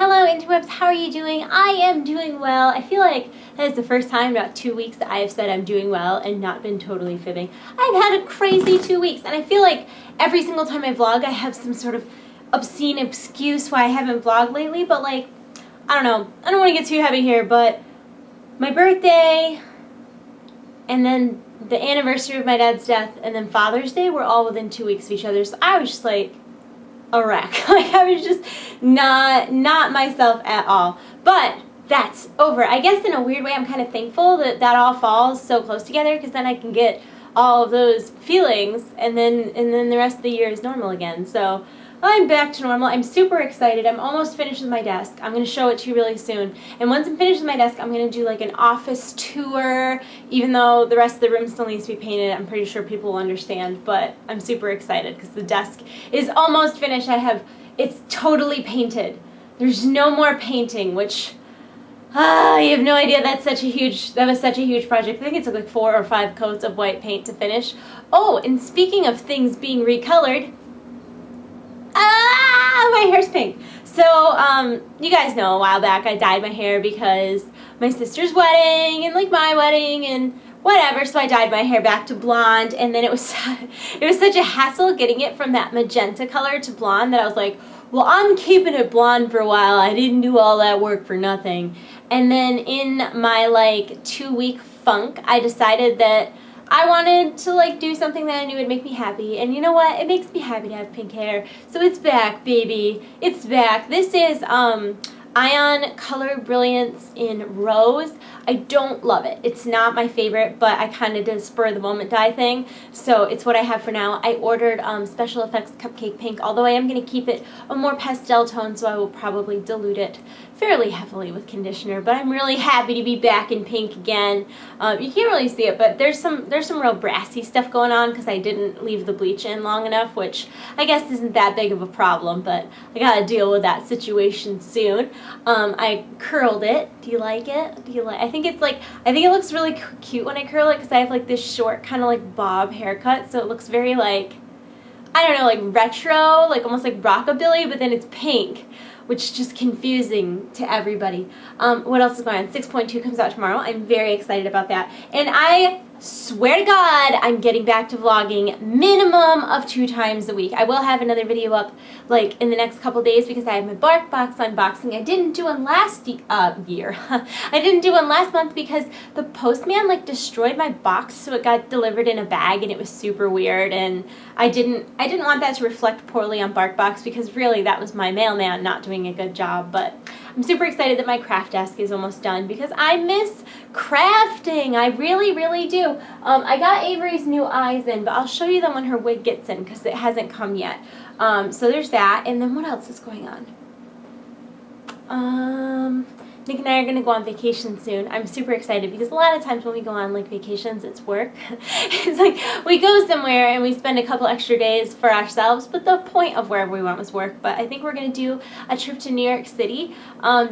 Hello interwebs, how are you doing? I am doing well. I feel like that is the first time in about 2 weeks that I have said I'm doing well and not been totally fibbing. I've had a crazy 2 weeks, and I feel like every single time I vlog I have some sort of obscene excuse why I haven't vlogged lately, but like, I don't know. I don't want to get too heavy here, but my birthday and then the anniversary of my dad's death and then Father's Day were all within 2 weeks of each other, so I was just like a wreck. Like, I was just not myself at all. But that's over. I guess in a weird way I'm kind of thankful that that all falls so close together, because then I can get all of those feelings and then the rest of the year is normal again. So I'm back to normal. I'm super excited. I'm almost finished with my desk. I'm going to show it to you really soon. And once I'm finished with my desk, I'm going to do like an office tour, even though the rest of the room still needs to be painted. I'm pretty sure people will understand, but I'm super excited because the desk is almost finished. It's totally painted. There's no more painting, which you have no idea. That was such a huge project. I think it took like 4 or 5 coats of white paint to finish. Oh, and speaking of things being recolored, my hair's pink. So, you guys know a while back I dyed my hair because my sister's wedding and like my wedding and whatever, so I dyed my hair back to blonde, and then it was such a hassle getting it from that magenta color to blonde that I was like, well, I'm keeping it blonde for a while. I didn't do all that work for nothing. And then in my like 2-week funk, I decided that I wanted to like do something that I knew would make me happy, and you know what? It makes me happy to have pink hair. So it's back, baby. It's back. This is Ion Color Brilliance in Rose. I don't love it. It's not my favorite, but I kind of did a spur of the moment dye thing, so it's what I have for now. I ordered Special Effects Cupcake Pink, although I am going to keep it a more pastel tone, so I will probably dilute it fairly heavily with conditioner, but I'm really happy to be back in pink again. You can't really see it, but there's some real brassy stuff going on because I didn't leave the bleach in long enough, which I guess isn't that big of a problem, but I gotta deal with that situation soon. I curled it. Do you like it? I think it looks really cute when I curl it because I have like this short kind of like bob haircut, so it looks very like, I don't know, like retro, like almost like rockabilly, but then it's pink, which is just confusing to everybody. What else is going on? 6.2 comes out tomorrow. I'm very excited about that. And I swear to God, I'm getting back to vlogging minimum of 2 times a week. I will have another video up like in the next couple days because I have my BarkBox unboxing. I didn't do one last year. I didn't do one last month because the postman like destroyed my box, so it got delivered in a bag and it was super weird, and I didn't want that to reflect poorly on BarkBox because really that was my mailman not doing a good job. But I'm super excited that my craft desk is almost done because I miss crafting. I really, really do. I got Avery's new eyes in, but I'll show you them when her wig gets in because it hasn't come yet. So there's that. And then what else is going on? Nick and I are going to go on vacation soon. I'm super excited because a lot of times when we go on like vacations, it's work. It's like we go somewhere and we spend a couple extra days for ourselves, but the point of wherever we went was work. But I think we're going to do a trip to New York City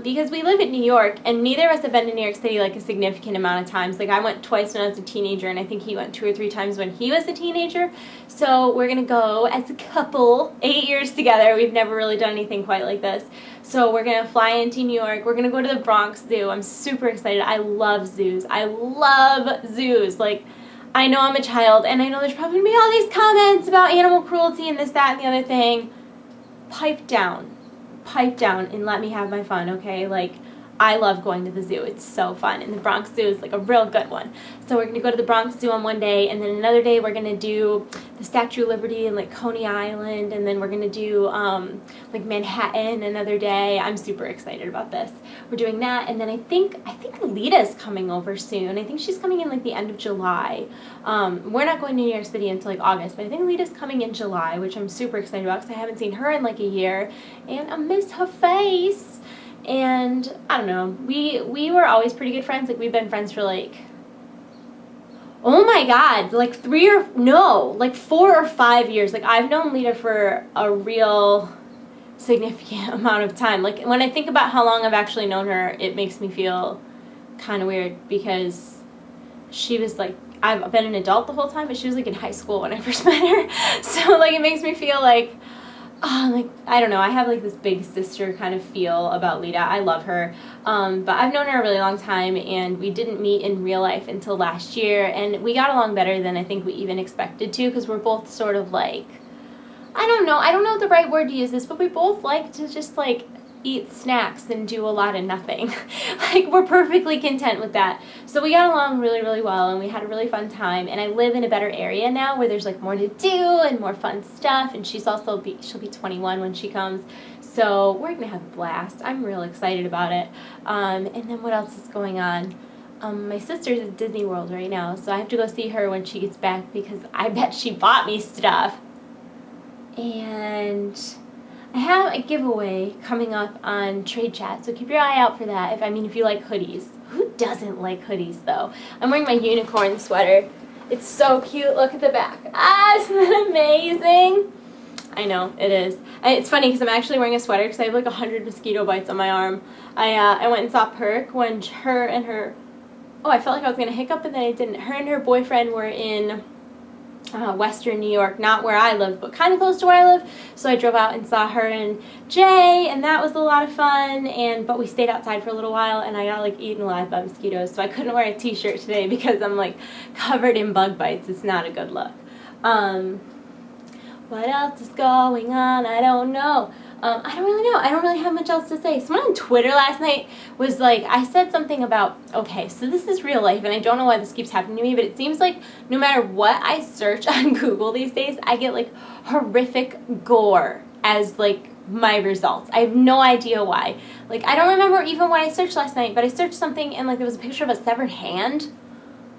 because we live in New York, and neither of us have been to New York City like a significant amount of times. Like I went twice when I was a teenager, and I think he went 2 or 3 times when he was a teenager. So we're going to go as a couple, 8 years together. We've never really done anything quite like this. So we're going to fly into New York. We're going to go to the Bronx Zoo. I'm super excited. I love zoos. I love zoos. Like, I know I'm a child, and I know there's probably going to be all these comments about animal cruelty and this, that, and the other thing. Pipe down. Pipe down and let me have my fun, okay? Like, I love going to the zoo. It's so fun. And the Bronx Zoo is like a real good one. So we're going to go to the Bronx Zoo on one day, and then another day we're going to do the Statue of Liberty and like Coney Island, and then we're going to do like Manhattan another day. I'm super excited about this. We're doing that, and then I think Lita's coming over soon. I think she's coming in like the end of July. We're not going to New York City until like August, but I think Lita's coming in July, which I'm super excited about because I haven't seen her in like a year, and I miss her face. And I don't know, we were always pretty good friends. Like, we've been friends for like, oh my God, like 4 or 5 years. Like, I've known Lita for a real significant amount of time. Like, when I think about how long I've actually known her, it makes me feel kind of weird because she was like, I've been an adult the whole time, but she was like in high school when I first met her. So like, it makes me feel like like, I don't know, I have like this big sister kind of feel about Lita. I love her, but I've known her a really long time, and we didn't meet in real life until last year, and we got along better than I think we even expected to, because we're both sort of like, I don't know the right word to use this, but we both like to just like eat snacks and do a lot of nothing. Like, we're perfectly content with that. So we got along really, really well, and we had a really fun time, and I live in a better area now where there's like more to do and more fun stuff, and she'll be 21 when she comes, so we're gonna have a blast. I'm real excited about it. And then what else is going on? My sister's at Disney World right now, so I have to go see her when she gets back, because I bet she bought me stuff. And I have a giveaway coming up on TradeChat, so keep your eye out for that. If you like hoodies. Who doesn't like hoodies, though? I'm wearing my unicorn sweater. It's so cute. Look at the back. Isn't that amazing? I know, it is. It's funny because I'm actually wearing a sweater because I have like 100 mosquito bites on my arm. I went and saw Perk when her and her... Oh, I felt like I was going to hiccup, but then I didn't. Her and her boyfriend were in Western New York, not where I live, but kind of close to where I live. So I drove out and saw her and Jay, and that was a lot of fun. But we stayed outside for a little while, and I got like eaten alive by mosquitoes. So I couldn't wear a t-shirt today because I'm like covered in bug bites. It's not a good look. What else is going on? I don't know. I don't really know. I don't really have much else to say. Someone on Twitter last night was like, I said something about, okay, so this is real life, and I don't know why this keeps happening to me, but it seems like no matter what I search on Google these days, I get like horrific gore as like my results. I have no idea why. Like, I don't remember even what I searched last night, but I searched something, and like there was a picture of a severed hand.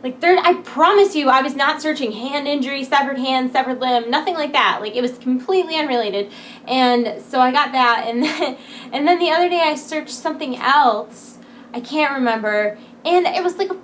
Like, I promise you, I was not searching hand injury, severed hand, severed limb, nothing like that. Like, it was completely unrelated. And so I got that, and then the other day I searched something else. I can't remember. And it was like a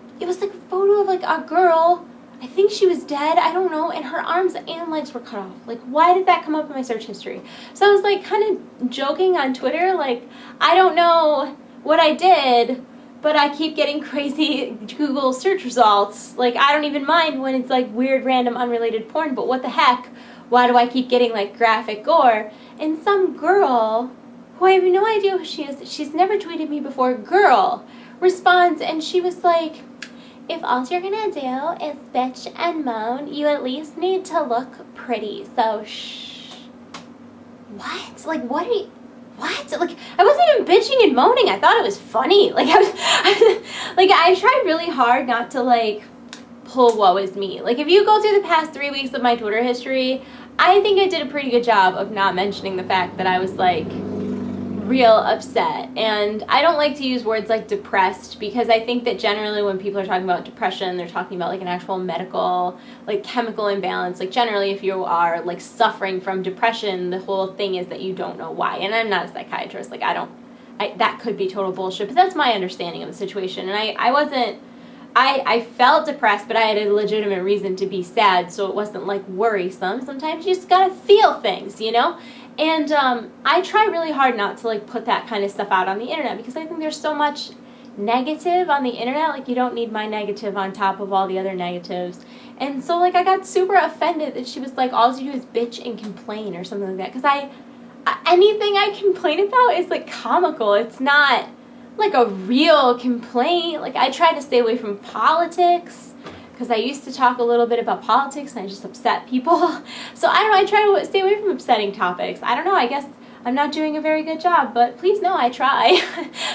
photo of like a girl. I think she was dead. I don't know. And her arms and legs were cut off. Like, why did that come up in my search history? So I was like kind of joking on Twitter, like, I don't know what I did, but I keep getting crazy Google search results. Like, I don't even mind when it's like weird, random, unrelated porn, but what the heck? Why do I keep getting like graphic gore? And some girl, who I have no idea who she is, she's never tweeted me before, girl, responds, and she was like, if all you're gonna do is bitch and moan, you at least need to look pretty, so shh. What? Like, what are you... What? Like, I wasn't even bitching and moaning. I thought it was funny. Like, I tried really hard not to, like, pull woe is me. Like, if you go through the past 3 weeks of my Twitter history, I think I did a pretty good job of not mentioning the fact that I was, like, real upset. And I don't like to use words like depressed, because I think that generally when people are talking about depression, they're talking about like an actual medical, like chemical imbalance. Like, generally if you are like suffering from depression, the whole thing is that you don't know why. And I'm not a psychiatrist. Like, that could be total bullshit, but that's my understanding of the situation. And I felt depressed, but I had a legitimate reason to be sad, so it wasn't like worrisome. Sometimes you just gotta feel things, you know? And I try really hard not to like put that kind of stuff out on the internet, because I think there's so much negative on the internet. Like, you don't need my negative on top of all the other negatives. And so like I got super offended that she was like, all you do is bitch and complain or something like that, because anything I complain about is like comical. It's not like a real complaint. Like, I try to stay away from politics, because I used to talk a little bit about politics and I just upset people. So I don't know, I try to stay away from upsetting topics. I don't know, I guess I'm not doing a very good job, but please know I try.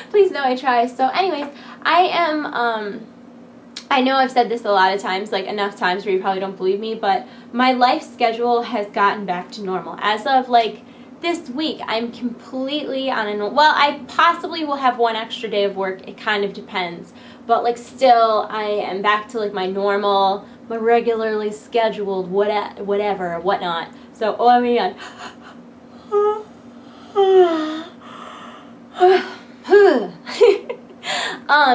Please know I try. So anyways, I know I've said this a lot of times, like enough times where you probably don't believe me, but my life schedule has gotten back to normal. As of like this week, I'm completely on well, I possibly will have one extra day of work. It kind of depends. But like still, I am back to like my normal, my regularly scheduled whatever, whatnot. So, oh, I mean,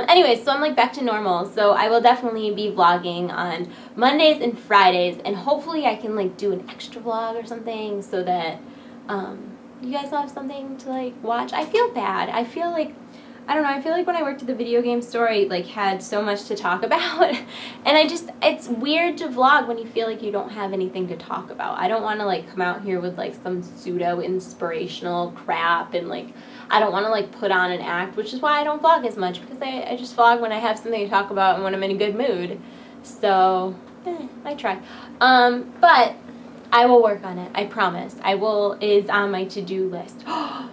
anyway, so I'm like back to normal. So I will definitely be vlogging on Mondays and Fridays, and hopefully I can like do an extra vlog or something so that you guys will have something to like watch. I feel bad. I feel like I don't know, I feel like when I worked at the video game store, I like had so much to talk about, and it's weird to vlog when you feel like you don't have anything to talk about. I don't want to like come out here with like some pseudo inspirational crap, and like I don't want to like put on an act, which is why I don't vlog as much, because I just vlog when I have something to talk about and when I'm in a good mood. So I try, but I will work on it. I promise. I will. Is on my to-do list.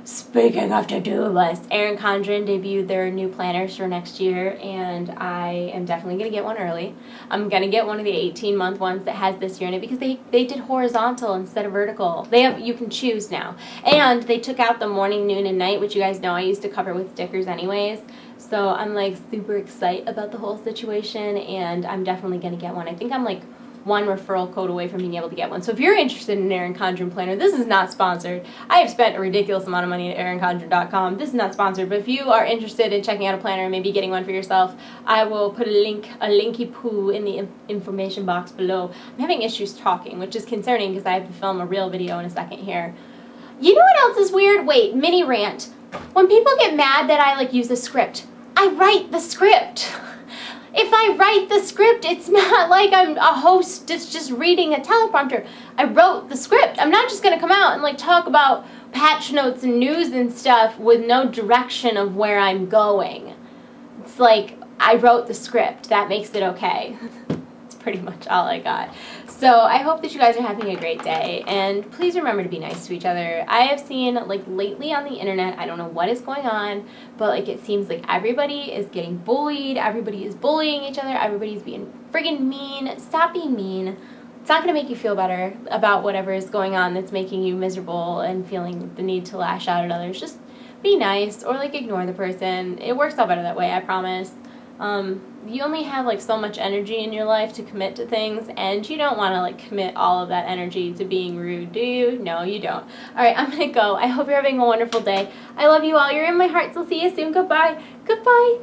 Speaking of to-do list, Erin Condren debuted their new planners for next year, and I am definitely going to get one early. I'm going to get one of the 18-month ones that has this year in it, because they did horizontal instead of vertical. You can choose now. And they took out the morning, noon, and night, which you guys know I used to cover with stickers anyways. So I'm like super excited about the whole situation, and I'm definitely going to get one. I think I'm like one referral code away from being able to get one. So if you're interested in an Erin Condren planner, this is not sponsored. I have spent a ridiculous amount of money at erincondren.com. This is not sponsored, but if you are interested in checking out a planner and maybe getting one for yourself, I will put a linky poo in the information box below. I'm having issues talking, which is concerning because I have to film a real video in a second here. You know what else is weird? Wait, mini rant. When people get mad that I like use a script, I write the script. If I write the script, it's not like I'm a host that's just reading a teleprompter. I wrote the script. I'm not just going to come out and like talk about patch notes and news and stuff with no direction of where I'm going. It's like I wrote the script. That makes it okay. That's pretty much all I got. So I hope that you guys are having a great day, and please remember to be nice to each other. I have seen like lately on the internet, I don't know what is going on, but like it seems like everybody is getting bullied, everybody is bullying each other, everybody's being friggin' mean. Stop being mean. It's not going to make you feel better about whatever is going on that's making you miserable and feeling the need to lash out at others. Just be nice, or like ignore the person. It works out better that way, I promise. You only have like so much energy in your life to commit to things, and you don't want to like commit all of that energy to being rude, do you? No, you don't. Alright, I'm gonna go. I hope you're having a wonderful day. I love you all. You're in my heart, so see you soon. Goodbye. Goodbye.